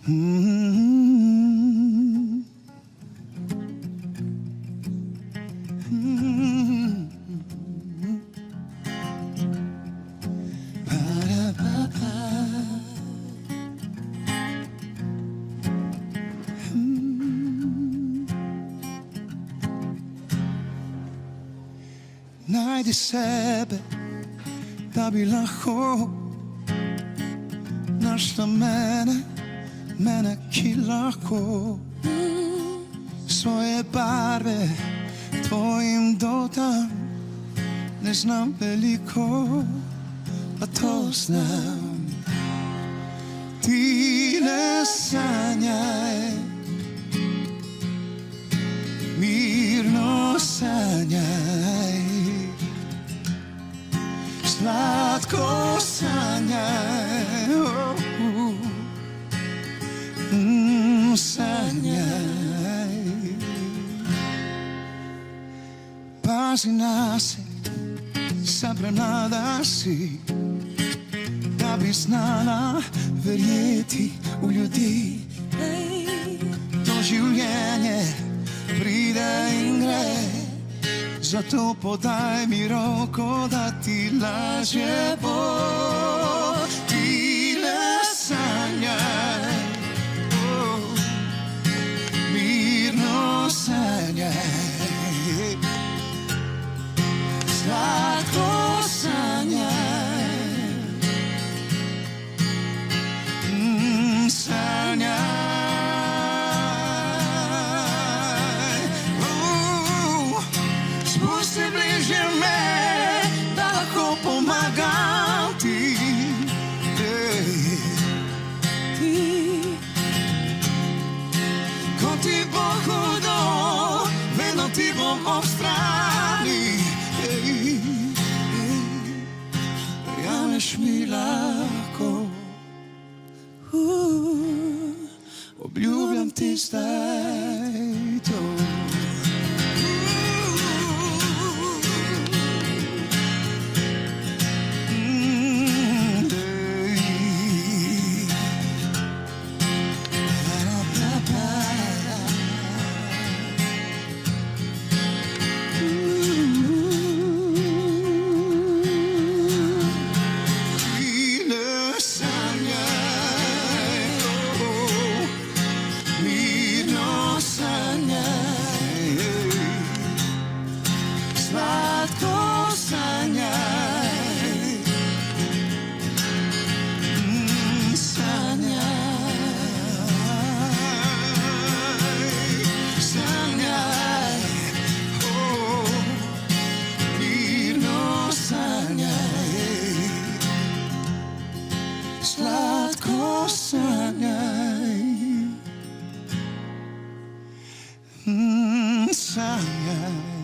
Najdi sebe da bi lahko našla mene ki lahko svoje barve tvojim dodam. Ne znam veliko, a to znam. Ti ne sanjaj, mirno sanjaj, slatko sanjaj, sanjaj. Pazi na se, sabrana da si, da bi znala verjeti v ljudi. To življenje pride in gre, zato podaj mi roko, da ti lažje bo. Ti le sanjaj, mirno sanjaj, sladko sanjaj, sanjaj. Spusti bližje me, da lahko pomagam ti. Ko ti bo hudo, vedno ti bom ob strani. Verjameš mi lahko, obljubljam ti zdaj to. Slatko sanjaj, sanjaj.